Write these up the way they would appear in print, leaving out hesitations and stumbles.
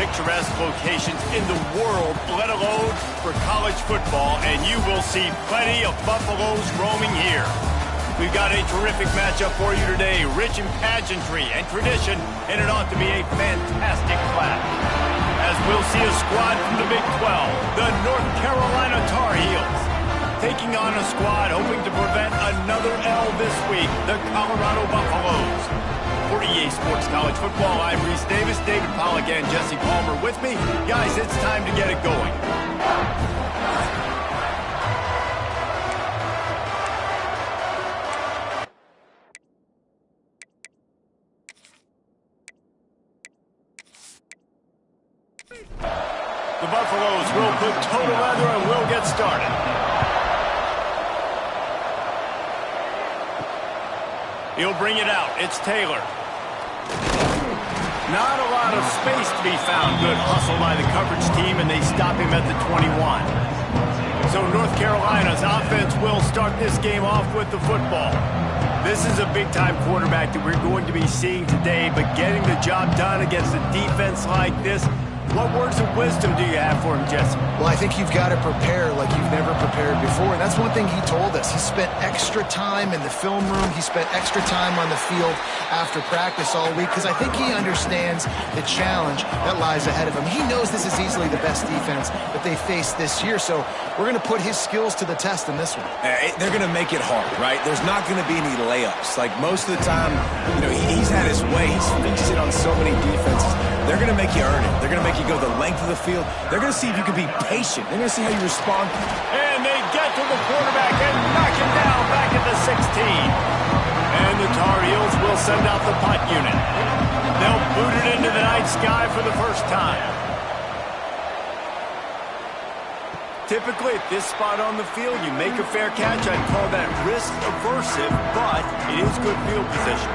picturesque locations in the world, let alone for college football, and you will see plenty of Buffaloes roaming here. We've got a terrific matchup for you today, rich in pageantry and tradition, and it ought to be a fantastic clash. As we'll see a squad from the Big 12, the North Carolina Tar Heels, taking on a squad hoping to prevent another L this week, the Colorado Buffaloes. For EA Sports College Football, I'm Reese Davis, David Pollack, and Jesse Palmer with me. Guys, it's time to get it going. The Buffaloes will put total leather and we'll get started. He'll bring it out. It's Taylor. Not a lot of space to be found. Good hustle by the coverage team, and they stop him at the 21. So North Carolina's offense will start this game off with the football. This is a big-time quarterback that we're going to be seeing today, but getting the job done against a defense like this, what words of wisdom do you have for him, Jesse? Well, I think you've got to prepare like you've never prepared before, and that's one thing he told us. He spent extra time in the film room. He spent extra time on the field after practice all week because I think he understands the challenge that lies ahead of him. He knows this is easily the best defense that they face this year, so we're going to put his skills to the test in this one. They're going to make it hard, right? There's not going to be any layups. Like most of the time, he's had his way. He's fixed it on so many defenses. They're going to make you earn it. They're going to make you go the length of the field. They're going to see if you can be patient. They're going to see how you respond. And they get to the quarterback and knock him down back at the 16. And the Tar Heels will send out the punt unit. They'll boot it into the night sky for the first time. Typically, at this spot on the field, you make a fair catch. I'd call that risk-aversive, but it is good field position.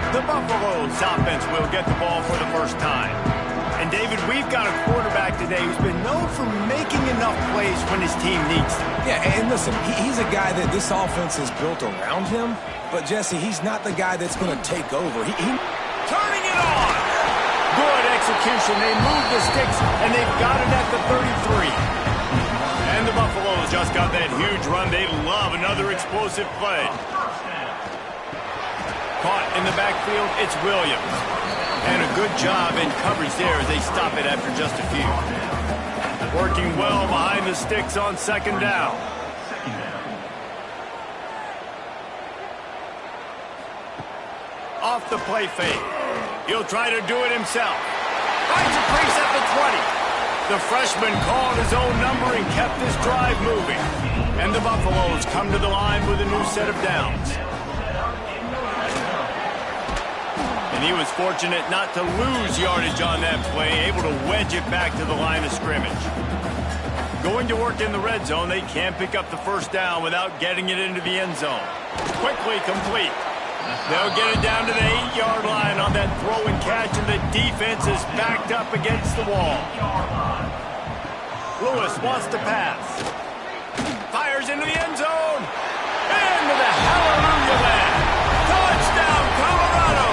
The Buffaloes offense will get the ball for the first time. And, David, we've got a quarterback today who's been known for making enough plays when his team needs them. Yeah, and listen, he's a guy that this offense is built around him. But, Jesse, he's not the guy that's going to take over. Turning it on! Good execution. They move the sticks, and they've got it at the 33. And the Buffaloes just got that huge run. They love another explosive play. Caught in the backfield, it's Williams. And a good job in coverage there as they stop it after just a few. Working well behind the sticks on second down. Off the play fake. He'll try to do it himself. Finds a crease at the 20. The freshman called his own number and kept this drive moving. And the Buffaloes come to the line with a new set of downs. And he was fortunate not to lose yardage on that play, able to wedge it back to the line of scrimmage. Going to work in the red zone, they can't pick up the first down without getting it into the end zone. Quickly complete. They'll get it down to the 8-yard line on that throw and catch, and the defense is backed up against the wall. Lewis wants to pass. Fires into the end zone. Into the hallelujah land. Touchdown, Colorado!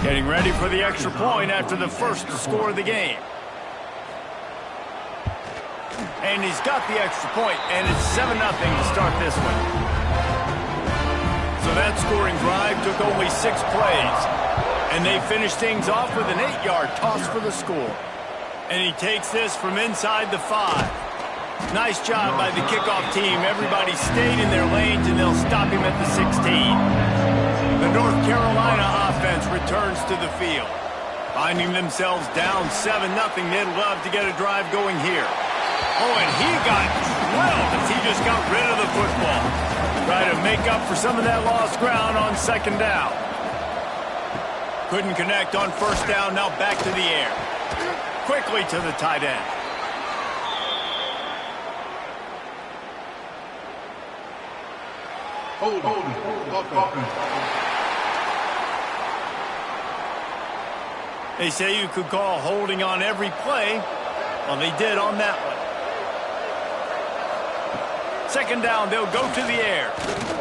Getting ready for the extra point after the first score of the game. And he's got the extra point, and it's 7-0 to start this one. So that scoring drive took only 6 plays. And they finished things off with an 8-yard toss for the score. And he takes this from inside the 5. Nice job by the kickoff team. Everybody stayed in their lanes, and they'll stop him at the 16. The North Carolina offense returns to the field. Finding themselves down 7-0, they'd love to get a drive going here. Oh, and he got drilled as he just got rid of the football. Try to make up for some of that lost ground on second down. Couldn't connect on first down, now back to the air. Quickly to the tight end. They say you could call holding on every play. Well, they did on that one. Second down, they'll go to the air.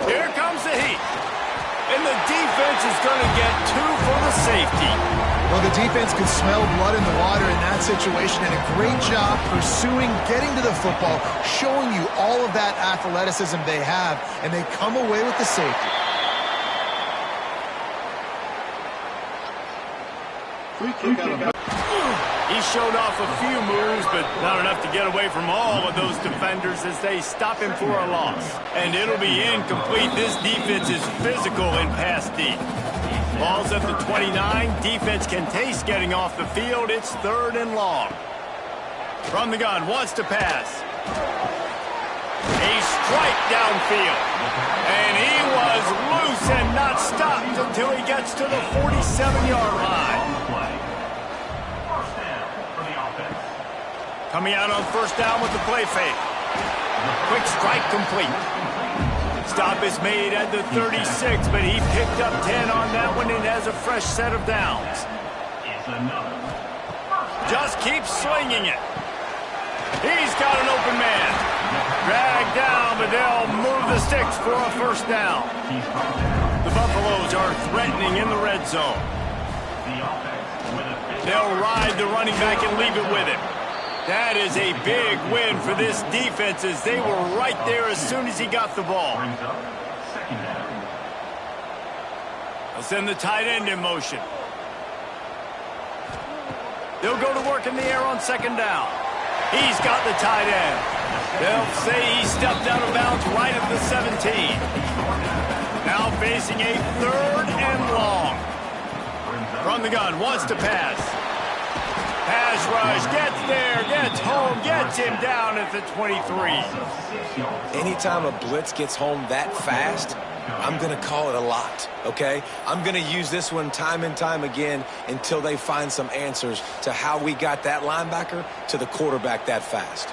Here comes the heat. And the defense is going to get 2 for the safety. Well, the defense could smell blood in the water in that situation, and a great job pursuing, getting to the football, showing you all of that athleticism they have, and they come away with the safety. He showed off a few moves, but not enough to get away from all of those defenders as they stop him for a loss. And it'll be incomplete. This defense is physical in pass deep. Ball's at the 29. Defense can taste getting off the field. It's 3rd and long. From the gun, wants to pass. A strike downfield. And he was loose and not stopped until he gets to the 47-yard line. Coming out on first down with the play fake. Quick strike complete. Stop is made at the 36, but he picked up 10 on that one and has a fresh set of downs. Just keeps slinging it. He's got an open man. Dragged down, but they'll move the sticks for a first down. The Buffaloes are threatening in the red zone. They'll ride the running back and leave it with him. That is a big win for this defense as they were right there as soon as he got the ball. They'll send the tight end in motion. They'll go to work in the air on second down. He's got the tight end. They'll say he stepped out of bounds right at the 17. Now facing a 3rd and long. From the gun, wants to pass. Pass rush, gets there, gets home, gets him down at the 23. Anytime a blitz gets home that fast, I'm going to call it a lot, okay? I'm going to use this one time and time again until they find some answers to how we got that linebacker to the quarterback that fast.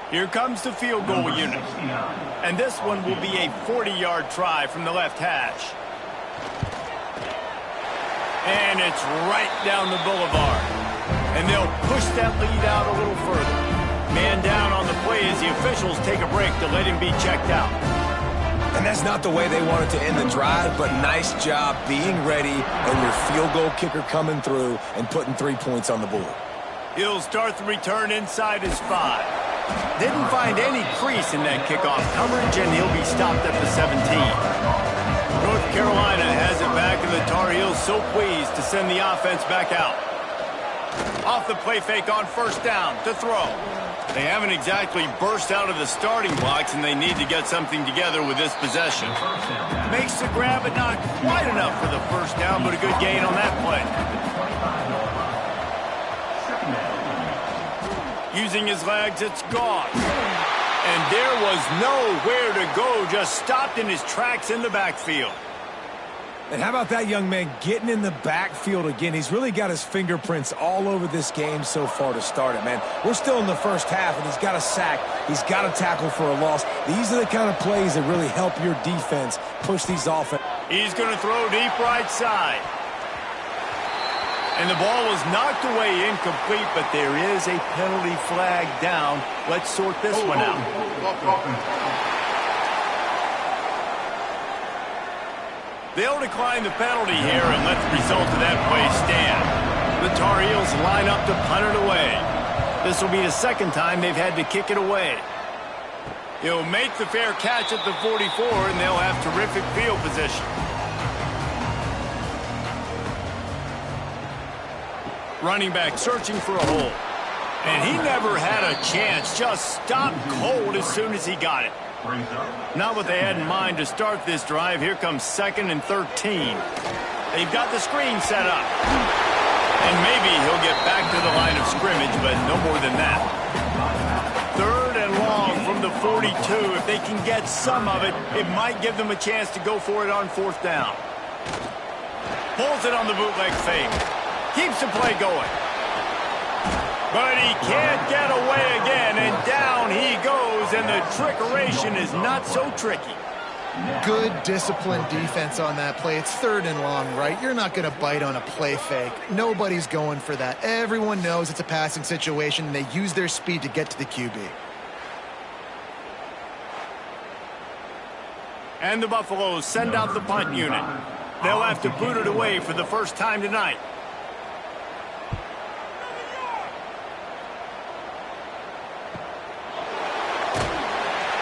Here comes the field goal unit. And this one will be a 40-yard try from the left hash. And it's right down the boulevard. And they'll push that lead out a little further. Man down on the play as the officials take a break to let him be checked out. And that's not the way they wanted to end the drive, but nice job being ready and your field goal kicker coming through and putting 3 points on the board. He'll start the return inside his 5. Didn't find any crease in that kickoff coverage, and he'll be stopped at the 17. North Carolina has it back, and the Tar Heels so pleased to send the offense back out. Off the play fake on first down to throw. They haven't exactly burst out of the starting blocks, and they need to get something together with this possession. Makes the grab, but not quite enough for the first down, but a good gain on that play. Using his legs, it's gone. And there was nowhere to go, just stopped in his tracks in the backfield. And how about that young man getting in the backfield again? He's really got his fingerprints all over this game so far to start it, man. We're still in the first half, and he's got a sack. He's got a tackle for a loss. These are the kind of plays that really help your defense push these offense. He's going to throw deep right side. And the ball was knocked away incomplete, but there is a penalty flag down. Let's sort this one out. They'll decline the penalty here and let the result of that play stand. The Tar Heels line up to punt it away. This will be the second time they've had to kick it away. He'll make the fair catch at the 44, and they'll have terrific field position. Running back searching for a hole. And he never had a chance. Just stopped cold as soon as he got it. Not what they had in mind to start this drive. Here comes 2nd and 13. They've got the screen set up. And maybe he'll get back to the line of scrimmage, but no more than that. 3rd and long from the 42. If they can get some of it, it might give them a chance to go for it on 4th down. Pulls it on the bootleg fake. Keeps the play going. But he can't get away again, and down he goes, and the trickeration is not so tricky. Good, disciplined defense on that play. It's 3rd and long, right? You're not going to bite on a play fake. Nobody's going for that. Everyone knows it's a passing situation, and they use their speed to get to the QB. And the Buffaloes send out the punt unit. They'll have to boot it away for the first time tonight.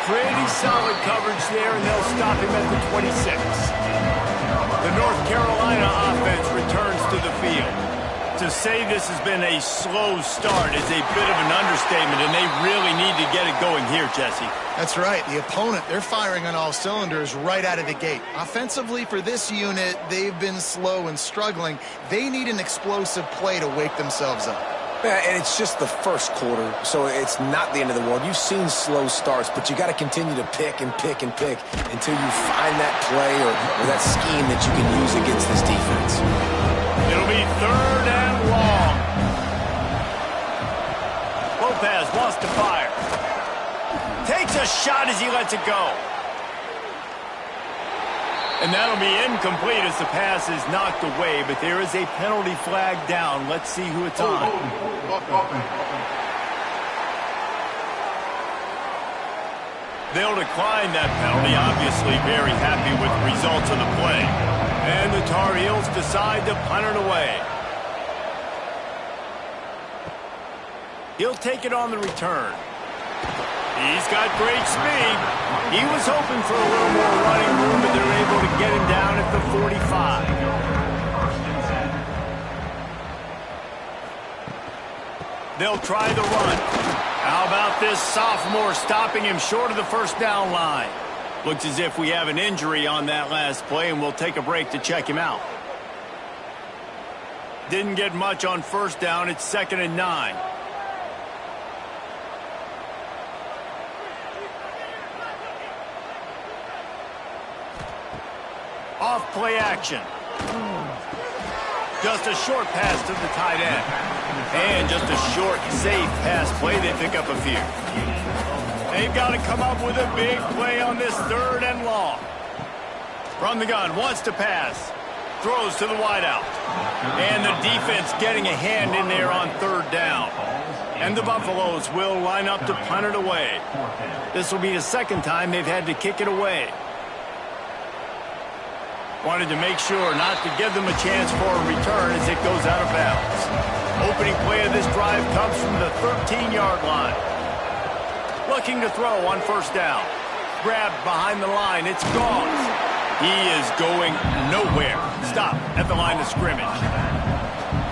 Pretty solid coverage there, and they'll stop him at the 26. The North Carolina offense returns to the field. To say this has been a slow start is a bit of an understatement, and they really need to get it going here, Jesse. That's right. The opponent, they're firing on all cylinders right out of the gate. Offensively for this unit, they've been slow and struggling. They need an explosive play to wake themselves up. Yeah, and it's just the first quarter, so it's not the end of the world. You've seen slow starts, but you got to continue to pick and pick and pick until you find that play or that scheme that you can use against this defense. It'll be 3rd and long. Lopez wants to fire. Takes a shot as he lets it go. And that'll be incomplete as the pass is knocked away, but there is a penalty flag down. Let's see who it's on. They'll decline that penalty, obviously very happy with the results of the play. And the Tar Heels decide to punt it away. He'll take it on the return. He's got great speed. He was hoping for a little more running room, but they're able to get him down at the 45. They'll try the run. How about this sophomore stopping him short of the first down line? Looks as if we have an injury on that last play, and we'll take a break to check him out. Didn't get much on first down. It's 2nd and 9. Off play action. Just a short pass to the tight end. And just a short, safe pass play. They pick up a few. They've got to come up with a big play on this 3rd and long. From the gun, wants to pass. Throws to the wideout. And the defense getting a hand in there on 3rd down. And the Buffaloes will line up to punt it away. This will be the 2nd time they've had to kick it away. Wanted to make sure not to give them a chance for a return as it goes out of bounds. Opening play of this drive comes from the 13-yard line. Looking to throw on first down. Grabbed behind the line. It's gone. He is going nowhere. Stop at the line of scrimmage.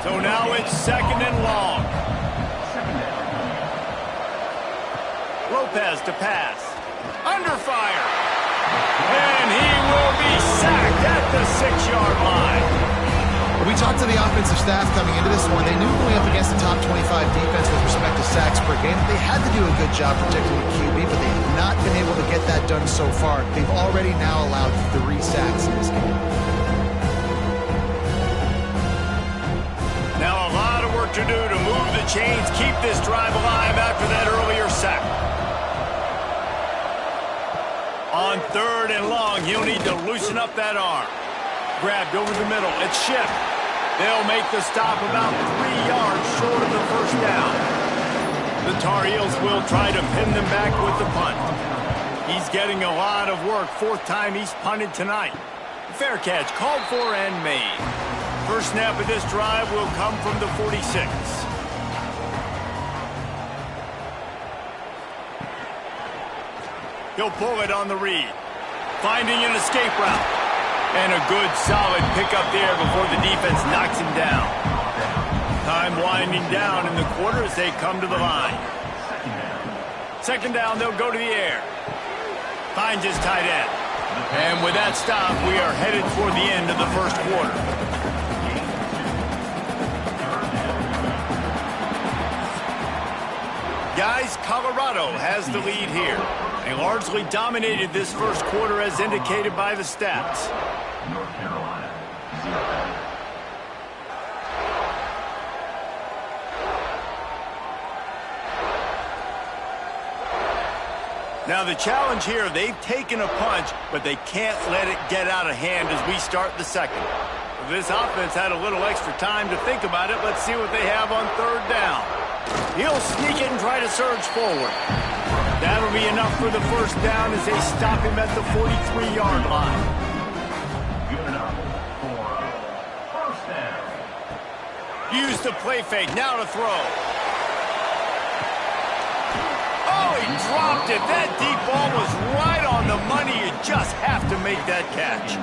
So now it's 2nd and long. Lopez to pass. Under fire. And he will be sacked at the 6-yard line. We talked to the offensive staff coming into this one. They knew going up against the top 25 defense with respect to sacks per game. They had to do a good job protecting the QB, but they have not been able to get that done so far. They've already now allowed 3 sacks in this game. Now a lot of work to do to move the chains, keep this drive alive after that earlier sack. On 3rd and long, he'll need to loosen up that arm. Grabbed over the middle. It's Schiff. They'll make the stop about 3 yards short of the first down. The Tar Heels will try to pin them back with the punt. He's getting a lot of work. 4th time he's punted tonight. Fair catch called for and made. First snap of this drive will come from the 46. He'll pull it on the read. Finding an escape route. And a good, solid pickup there before the defense knocks him down. Time winding down in the quarter as they come to the line. 2nd down, they'll go to the air. Finds his tight end. And with that stop, we are headed toward the end of the first quarter. Guys, Colorado has the lead here. They largely dominated this first quarter as indicated by the stats. North Carolina, 0. Now the challenge here, they've taken a punch, but they can't let it get out of hand as we start the second. If this offense had a little extra time to think about it, let's see what they have on third down. He'll sneak it and try to surge forward. That'll be enough for the first down as they stop him at the 43-yard line. Good enough for first down. Use the play fake, now to throw. Oh, he dropped it. That deep ball was right on the money. You just have to make that catch.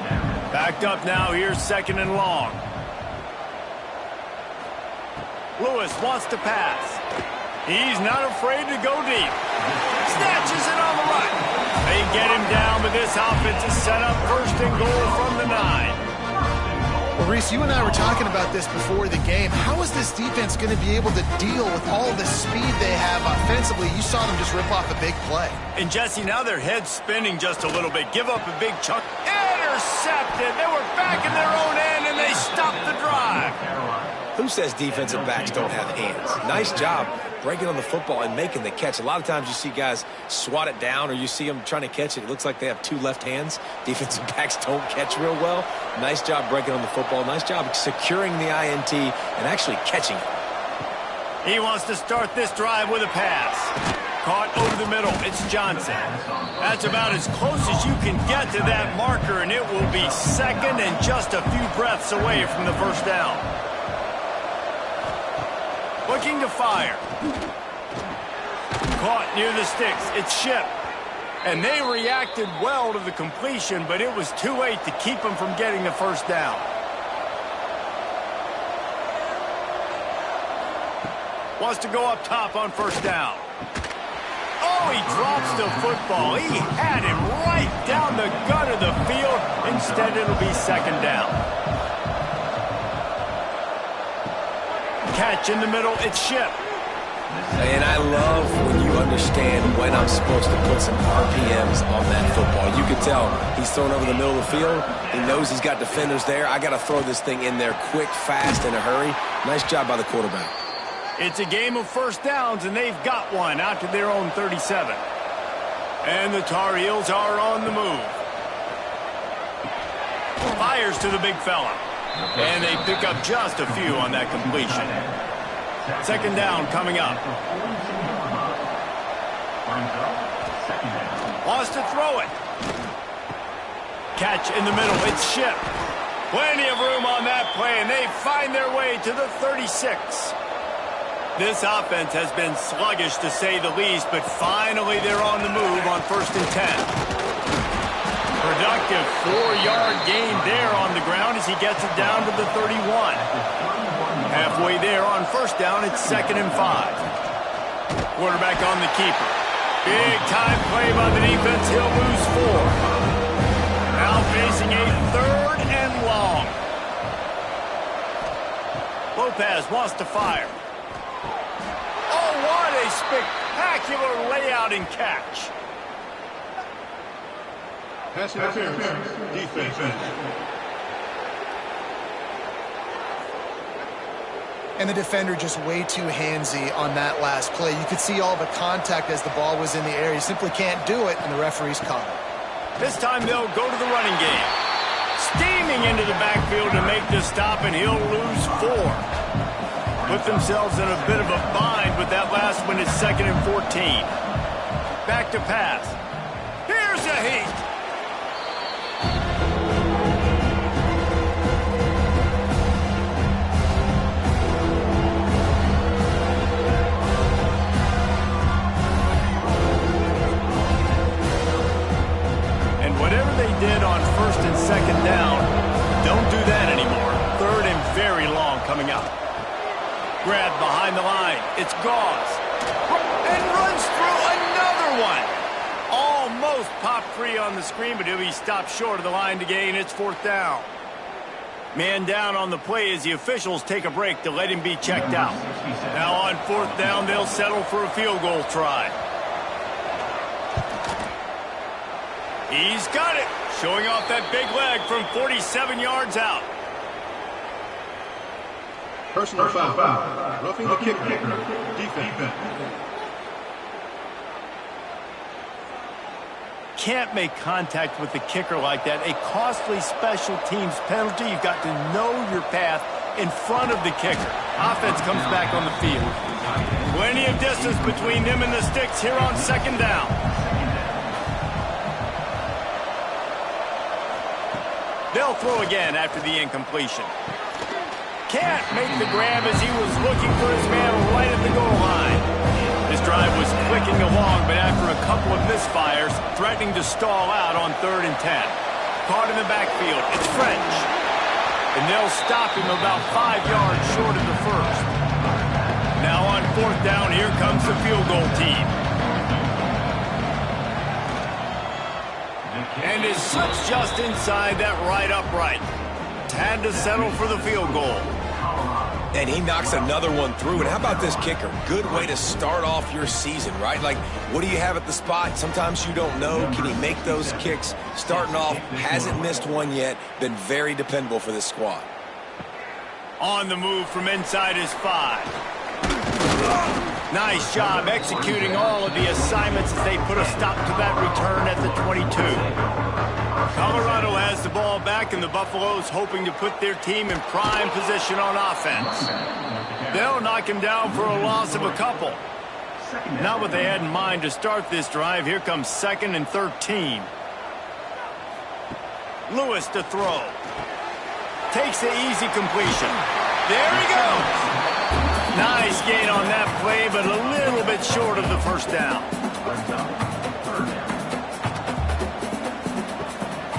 Backed up now, here's second and long. Lewis wants to pass. He's not afraid to go deep. Snatches it on the right. They get him down, but this offense is set up first and goal from the 9. Well, Reese, you and I were talking about this before the game. How is this defense going to be able to deal with all the speed they have offensively? You saw them just rip off a big play. And, Jesse, now their head's spinning just a little bit. Give up a big chunk. Intercepted. They were back in their own end, and they stopped the drive. Who says defensive backs don't have hands? Nice job breaking on the football and making the catch. A lot of times you see guys swat it down or you see them trying to catch it. It looks like they have two left hands. Defensive backs don't catch real well. Nice job breaking on the football. Nice job securing the INT and actually catching it. He wants to start this drive with a pass. Caught over the middle. It's Johnson. That's about as close as you can get to that marker, and it will be second and just a few breaths away from the first down. Looking to fire. Caught near the sticks. It's Ship. And they reacted well to the completion, but it was too late to keep them from getting the first down. Wants to go up top on first down. Oh, he drops the football. He had him right down the gut of the field. Instead, it'll be second down. Catch in the middle, it's Ship. And I love when you understand when I'm supposed to put some RPMs on that football. You can tell he's thrown over the middle of the field. He knows he's got defenders there. I got to throw this thing in there quick, fast, in a hurry. Nice job by the quarterback. It's a game of first downs, and they've got one out to their own 37. And the Tar Heels are on the move. Fires to the big fella. And they pick up just a few on that completion. Second down coming up. Wants to throw it. Catch in the middle. It's Ship. Plenty of room on that play, and they find their way to the 36. This offense has been sluggish, to say the least, but finally they're on the move on first and 10. Productive 4-yard gain there on the ground as he gets it down to the 31. Halfway there on first down, it's second and 5. Quarterback on the keeper. Big time play by the defense. He'll lose 4. Now facing a third and long. Lopez wants to fire. Oh, what a spectacular layout and catch. Pass interference. Defense. And the defender just way too handsy on that last play. You could see all the contact as the ball was in the air. He simply can't do it, and the referee's caught it. This time they'll go to the running game. Steaming into the backfield to make the stop, and he'll lose 4. Put themselves in a bit of a bind with that last one. It's second and 14. Back to pass. Here's a heat. And whatever they did on first and second down, don't do that anymore. Third and very long coming up. Grab behind the line. It's Gauze. And runs through another one. Almost popped free on the screen, but he'll be stopped short of the line to gain. It's fourth down. Man down on the play as the officials take a break to let him be checked out. Now on fourth down, they'll settle for a field goal try. He's got it. Showing off that big leg from 47 yards out. Personal foul. Roughing the kicker. Defense. can't make contact with the kicker like that. A costly special teams penalty. You've got to know your path in front of the kicker. Offense comes back on the field. Plenty of distance between them and the sticks here on second down. They'll throw again after the incompletion. Can't make the grab as he was looking for his man right at the goal line. This drive was clicking along, but after a couple of misfires, threatening to stall out on 3rd and 10. Caught in the backfield. It's French. And they'll stop him about 5 yards short of the first. Now on 4th down, here comes the field goal team. And it slips just inside that right upright. Had to settle for the field goal. And he knocks another one through. And how about this kicker? Good way to start off your season, right? Like, what do you have at the spot? Sometimes you don't know. Can he make those kicks? Starting off, hasn't missed one yet. Been very dependable for this squad. On the move from inside his 5. Nice job executing all of the assignments as they put a stop to that return at the 22. Colorado has the ball back, and the Buffaloes hoping to put their team in prime position on offense. They'll knock him down for a loss of a couple. Not what they had in mind to start this drive. Here comes 2nd and 13. Lewis to throw. Takes the easy completion. There he goes. Nice gain on that play, but a little bit short of the first down.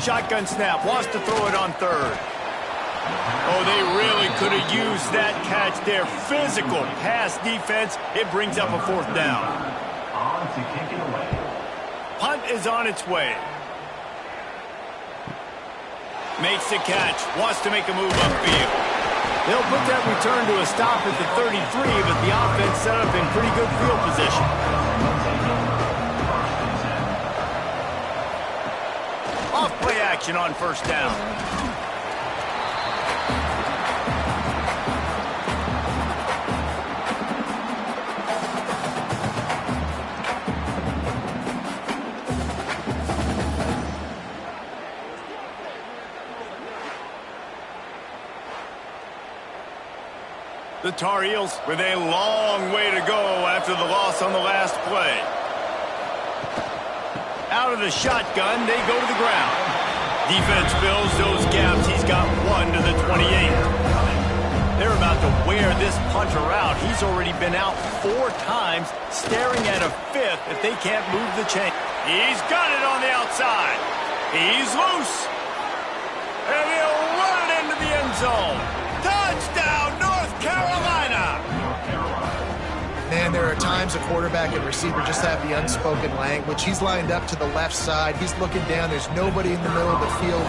Shotgun snap, wants to throw it on 3rd. Oh, they really could have used that catch there. Physical pass defense. It brings up a 4th down. Punt is on its way. Makes the catch, wants to make a move upfield. They'll put that return to a stop at the 33, but the offense set up in pretty good field position. Off play action on 1st down. The Tar Heels with a long way to go after the loss on the last play. Out of the shotgun, they go to the ground. Defense fills those gaps. He's got 1 to the 28. They're about to wear this punter out. He's already been out 4 times, staring at a 5th if they can't move the chain. He's got it on the outside. He's loose. And he'll run it into the end zone. Touchdown, North Carolina! Man, there are times a quarterback and receiver just have the unspoken language. He's lined up to the left side. He's looking down. There's nobody in the middle of the field.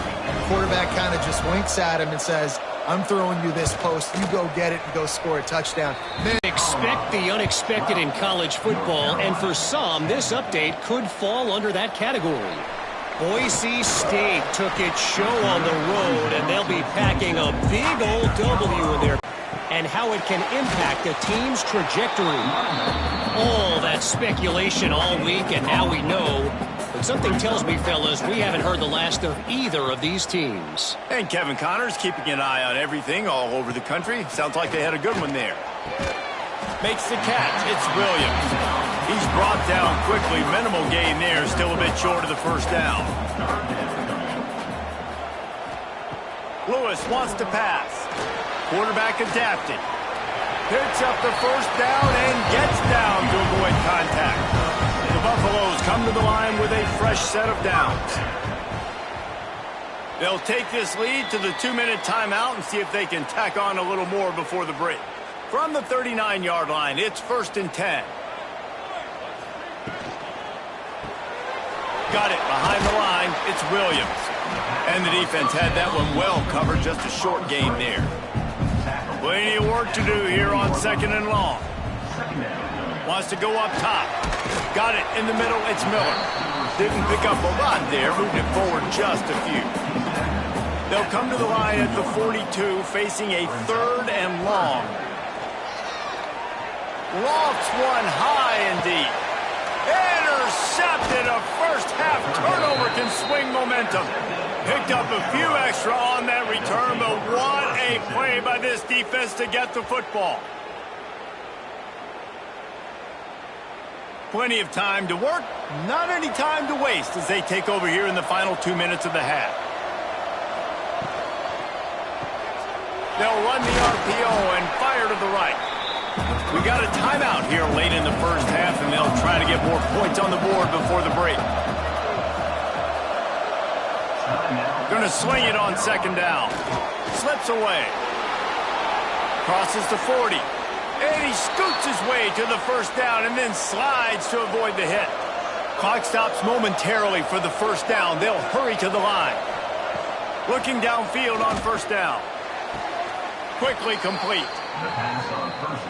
Quarterback kind of just winks at him and says, I'm throwing you this post. You go get it and go score a touchdown. Man. Expect the unexpected in college football, and for some, this update could fall under that category. Boise State took its show on the road, and they'll be packing a big old W in there. And how it can impact a team's trajectory. All that speculation all week, and now we know. But something tells me, fellas, we haven't heard the last of either of these teams. And Kevin Connors keeping an eye on everything all over the country. Sounds like they had a good one there. Makes the catch. It's Williams. He's brought down quickly. Minimal gain there. Still a bit short of the first down. Lewis wants to pass. Quarterback adapted. Picks up the first down and gets down to avoid contact. The Buffaloes come to the line with a fresh set of downs. They'll take this lead to the 2-minute timeout and see if they can tack on a little more before the break. From the 39-yard line, it's 1st and 10. Got it behind the line. It's Williams. And the defense had that one well covered. Just a short gain there. Plenty of work to do here on 2nd and long. Wants to go up top. Got it in the middle. It's Miller. Didn't pick up a lot there. Moving it forward just a few. They'll come to the line at the 42, facing a 3rd and long. Lofts one high and deep. Intercepted. A first-half turnover can swing momentum. Picked up a few extra on that return, but what a play by this defense to get the football. Plenty of time to work, not any time to waste as they take over here in the final 2 minutes of the half. They'll run the RPO and fire to the right. We got a timeout here late in the first half, and they'll try to get more points on the board before the break. Going to swing it on second down. Slips away. Crosses to 40. And he scoots his way to the first down and then slides to avoid the hit. Clock stops momentarily for the first down. They'll hurry to the line. Looking downfield on first down. Quickly complete.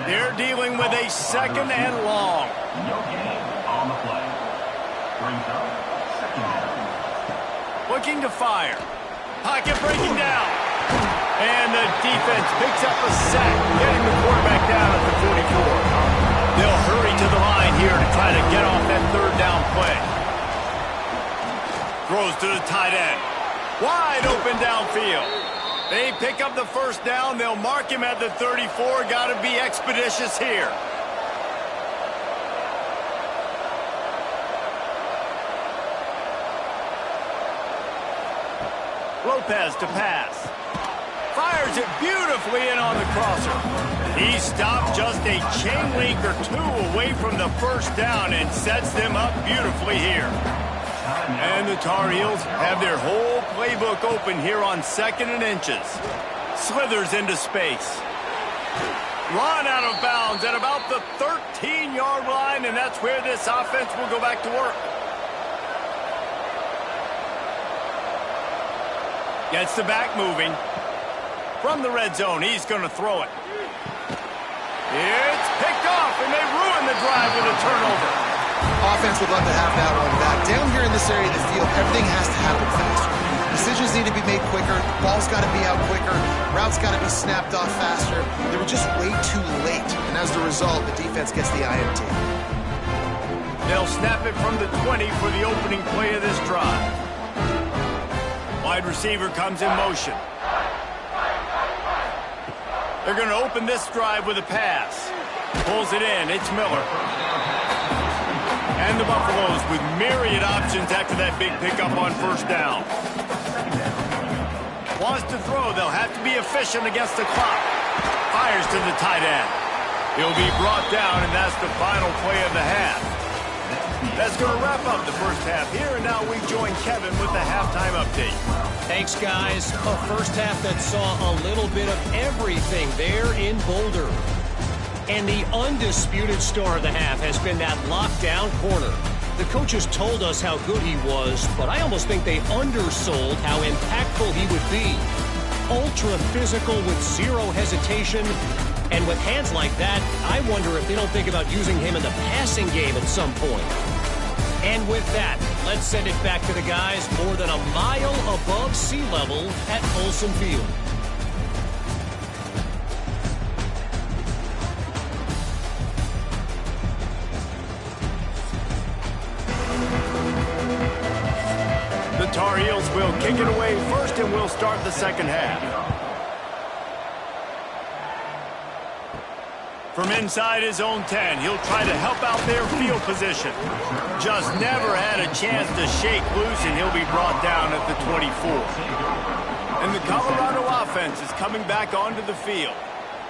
They're dealing with a second and long. No gain on the play. Brings up second down. Looking to fire. Pocket breaking down. And the defense picks up a sack, getting the quarterback down at the 44. They'll hurry to the line here to try to get off that third down play. Throws to the tight end. Wide open downfield. They pick up the first down. They'll mark him at the 34. Got to be expeditious here. Lopez to pass. Fires it beautifully in on the crosser. He stopped just a chain link or two away from the first down and sets them up beautifully here. And the Tar Heels have their whole playbook open here on second and inches. Slithers into space. Run out of bounds at about the 13-yard line, and that's where this offense will go back to work. Gets the back moving. From the red zone, he's going to throw it. It's picked off, and they ruin the drive with a turnover. Offense would love to have that one back. Down here in this area of the field, everything has to happen faster. Decisions need to be made quicker. Ball's got to be out quicker. Routes got to be snapped off faster. They were just way too late, and as the result, the defense gets the INT. They'll snap it from the 20 for the opening play of this drive. Wide receiver comes in motion. They're going to open this drive with a pass. Pulls it in. It's Miller. And the Buffaloes with myriad options after that big pickup on first down. Wants to throw. They'll have to be efficient against the clock. Fires to the tight end. He'll be brought down, and that's the final play of the half. That's going to wrap up the first half here, and now we join Kevin with the halftime update. Thanks, guys. A first half that saw a little bit of everything there in Boulder. And the undisputed star of the half has been that lockdown corner. The coaches told us how good he was, but I almost think they undersold how impactful he would be. Ultra physical with zero hesitation. And with hands like that, I wonder if they don't think about using him in the passing game at some point. And with that, let's send it back to the guys more than a mile above sea level at Folsom Field. The Tar Heels will kick it away first, and we'll start the second half. From inside his own 10, he'll try to help out their field position. Just never had a chance to shake loose, and he'll be brought down at the 24. And the Colorado offense is coming back onto the field.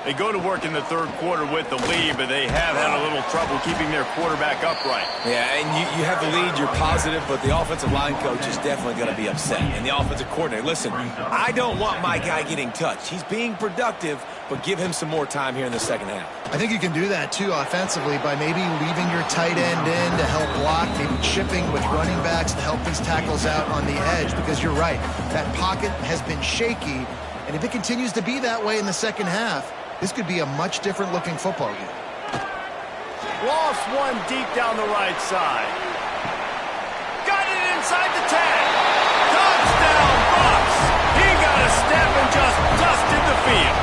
They go to work in the third quarter with the lead, but they have had a little trouble keeping their quarterback upright. Yeah, and you have the lead, you're positive, but the offensive line coach is definitely going to be upset. And the offensive coordinator, listen, I don't want my guy getting touched. He's being productive, but give him some more time here in the second half. I think you can do that, too, offensively, by maybe leaving your tight end in to help block, maybe chipping with running backs to help these tackles out on the edge, because you're right, that pocket has been shaky, and if it continues to be that way in the second half, this could be a much different-looking football game. Lost one deep down the right side. Got it inside the 10. Touchdown, Bucks! He got a step and just dusted the field.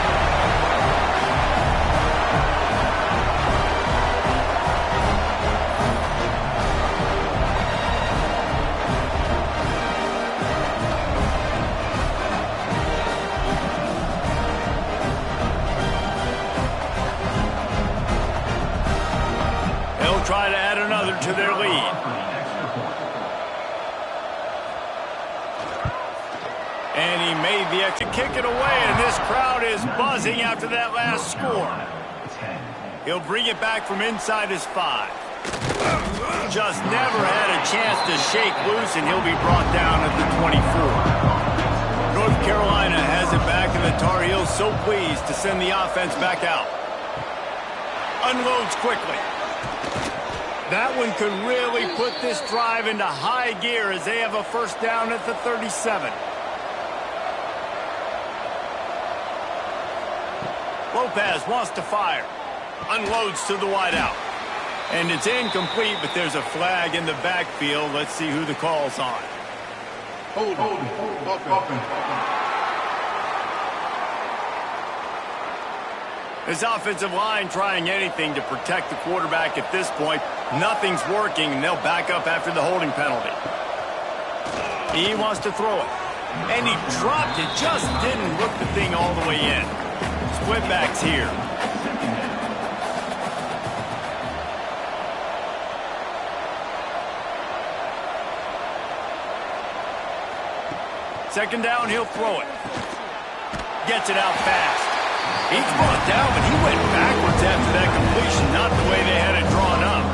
try to add another to their lead. And he made the extra kick it away, and this crowd is buzzing after that last score. He'll bring it back from inside his 5. Just never had a chance to shake loose, and he'll be brought down at the 24. North Carolina has it back, and the Tar Heels so pleased to send the offense back out. Unloads quickly. That one could really put this drive into high gear as they have a first down at the 37. Lopez wants to fire. Unloads to the wideout. And it's incomplete, but there's a flag in the backfield. Let's see who the call's on. Hold. This offensive line trying anything to protect the quarterback at this point. Nothing's working, and they'll back up after the holding penalty. He wants to throw it. And he dropped it. Just didn't hook the thing all the way in. Split backs here. Second down, he'll throw it. Gets it out fast. He's brought down, but he went backwards after that completion, not the way they had it drawn up.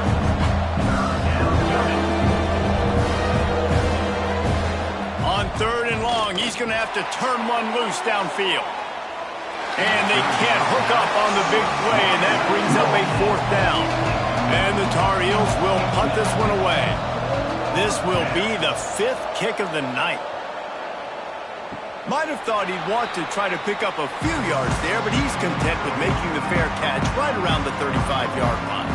On 3rd and long, he's going to have to turn one loose downfield. And they can't hook up on the big play, and that brings up a 4th down. And the Tar Heels will punt this one away. This will be the 5th kick of the night. Might have thought he'd want to try to pick up a few yards there, but he's content with making the fair catch right around the 35-yard line.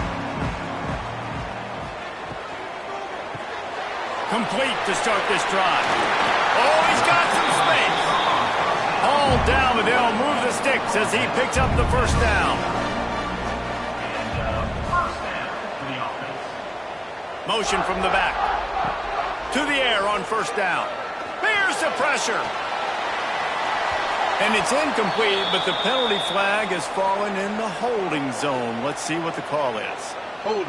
Complete to start this drive. Oh, he's got some space. Hauled down, but they'll move the sticks as he picks up the first down. Motion from the back. To the air on first down. Here's the pressure. And it's incomplete, but the penalty flag has fallen in the holding zone. Let's see what the call is. Hold.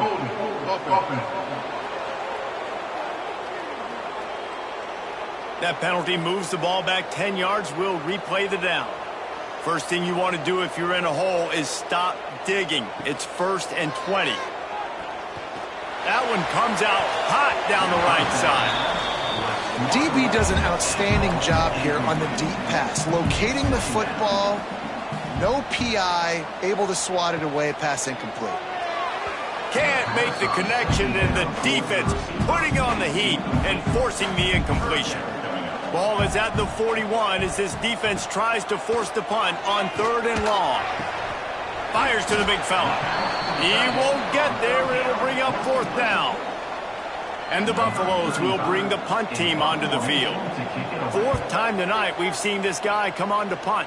That penalty moves the ball back 10 yards. We'll replay the down. First thing you want to do if you're in a hole is stop digging. It's 1st and 20. That one comes out hot down the right side. DB does an outstanding job here on the deep pass. Locating the football, no PI, able to swat it away, pass incomplete. Can't make the connection, and the defense putting on the heat and forcing the incompletion. Ball is at the 41 as this defense tries to force the punt on 3rd and long. Fires to the big fella. He won't get there. It'll bring up 4th down. And the Buffaloes will bring the punt team onto the field. 4th time tonight we've seen this guy come on to punt.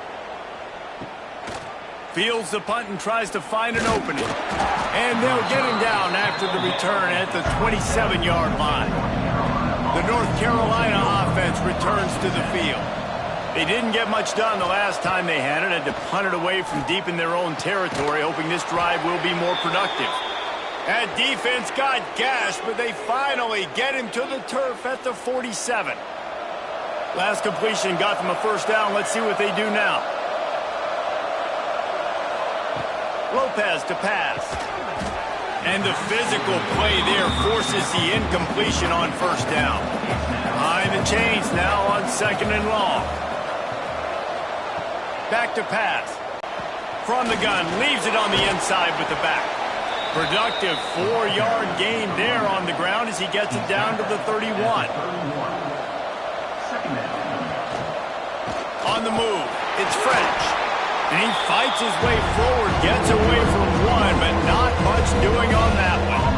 Fields the punt and tries to find an opening. And they'll get him down after the return at the 27-yard line. The North Carolina offense returns to the field. They didn't get much done the last time they had it. Had to punt it away from deep in their own territory, hoping this drive will be more productive. That defense got gashed, but they finally get him to the turf at the 47. Last completion got them a first down. Let's see what they do now. Lopez to pass. And the physical play there forces the incompletion on first down. Behind the chains now on 2nd and long. Back to pass. From the gun, leaves it on the inside with the back. Productive 4-yard gain there on the ground as he gets it down to the 31. On the move, it's French. And he fights his way forward, gets away from one, but not much doing on that one.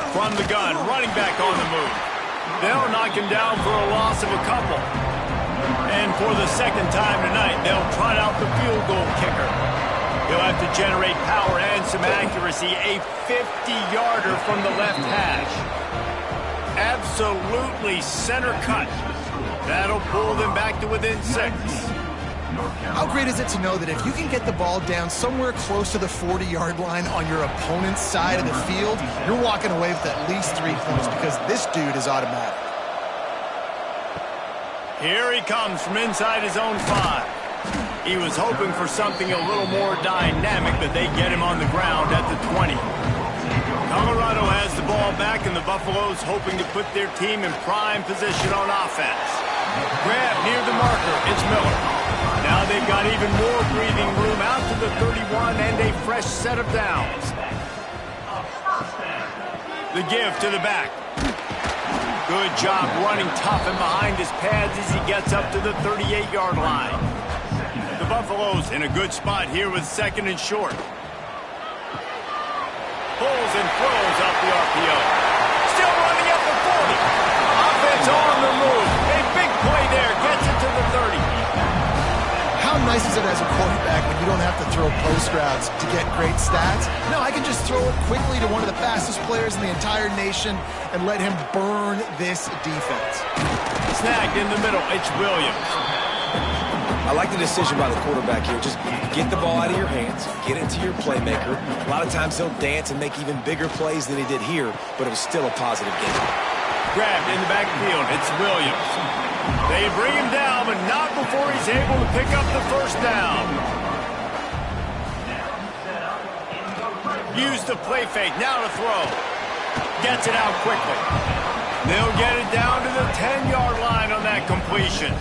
From the gun, running back on the move. They'll knock him down for a loss of a couple. And for the 2nd time tonight, they'll trot out the field goal kicker. He'll have to generate power and some accuracy. A 50-yarder from the left hash. Absolutely center cut. That'll pull them back to within 6. How great is it to know that if you can get the ball down somewhere close to the 40-yard line on your opponent's side of the field, you're walking away with at least 3 points because this dude is automatic. Here he comes from inside his own 5. He was hoping for something a little more dynamic, but they get him on the ground at the 20. Colorado has the ball back, and the Buffaloes hoping to put their team in prime position on offense. Grab near the marker. It's Miller. Now they've got even more breathing room out to the 31 and a fresh set of downs. The give to the back. Good job running tough and behind his pads as he gets up to the 38-yard line. The Buffaloes in a good spot here with 2nd and short. Pulls and throws out the RPO. Still running up the 40. Offense on the move. A big play there. Gets it to the 30. How nice is it as a quarterback when you don't have to throw post routes to get great stats? No, I can just throw it quickly to one of the fastest players in the entire nation and let him burn this defense. Snagged in the middle. It's Williams. I like the decision by the quarterback here. Just get the ball out of your hands, get it to your playmaker. A lot of times he'll dance and make even bigger plays than he did here, but it was still a positive game. Grabbed in the backfield. It's Williams. They bring him down, but not before he's able to pick up the first down. Use the play fake. Now to throw. Gets it out quickly. They'll get it down to the 10-yard line on that completion.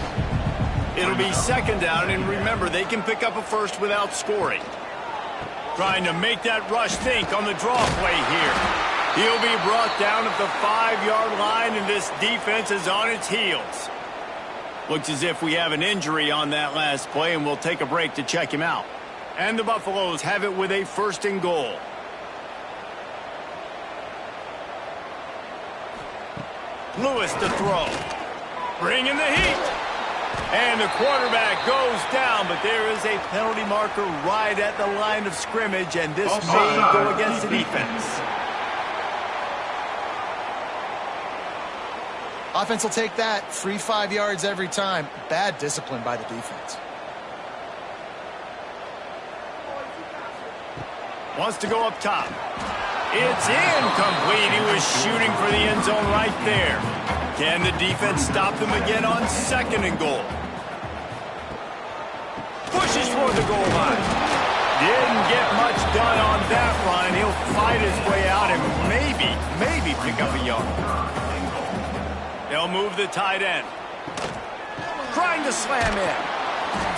It'll be 2nd down, and remember, they can pick up a first without scoring. Trying to make that rush think on the draw play here. He'll be brought down at the 5-yard line, and this defense is on its heels. Looks as if we have an injury on that last play, and we'll take a break to check him out. And the Buffaloes have it with a 1st and goal. Lewis to throw. Bringing the heat. And the quarterback goes down, but there is a penalty marker right at the line of scrimmage, and this may go against the defense. Offense will take that. Free 5 yards every time. Bad discipline by the defense. Wants to go up top. It's incomplete. He was shooting for the end zone right there. Can the defense stop them again on 2nd and goal? Pushes toward the goal line. Didn't get much done on that run. He'll fight his way out and maybe pick up a yard. They'll move the tight end. Trying to slam in.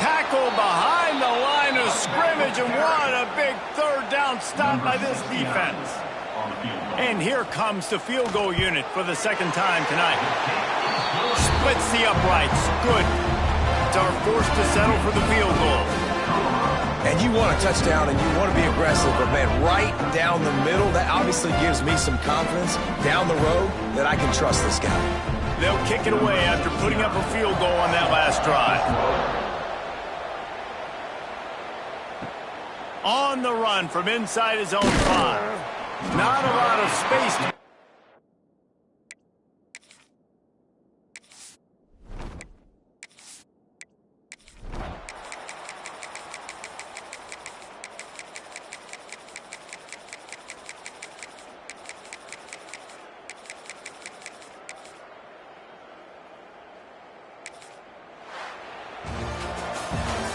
Tackle behind the line of scrimmage, and what a big 3rd down stop by this defense. And here comes the field goal unit for the 2nd time tonight. Splits the uprights. Good. It's our force to settle for the field goal. And you want a touchdown and you want to be aggressive, but man, right down the middle, that obviously gives me some confidence down the road that I can trust this guy. They'll kick it away after putting up a field goal on that last drive. On the run from inside his own 5. Not a lot of space.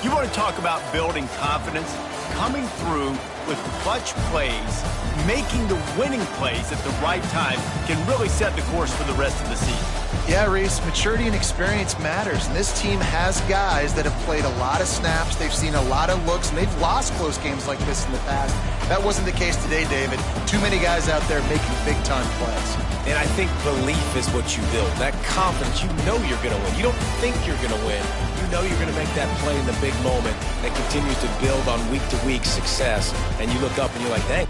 You want to talk about building confidence? Coming through with clutch plays, making the winning plays at the right time can really set the course for the rest of the season. Yeah, Reese, maturity and experience matters, and this team has guys that have played a lot of snaps, they've seen a lot of looks, and they've lost close games like this in the past. That wasn't the case today, David. Too many guys out there making big-time plays. And I think belief is what you build. That confidence, you know you're going to win. You don't think you're going to win. You know you're going to make that play in the big moment that continues to build on week-to-week success. And you look up and you're like, dang,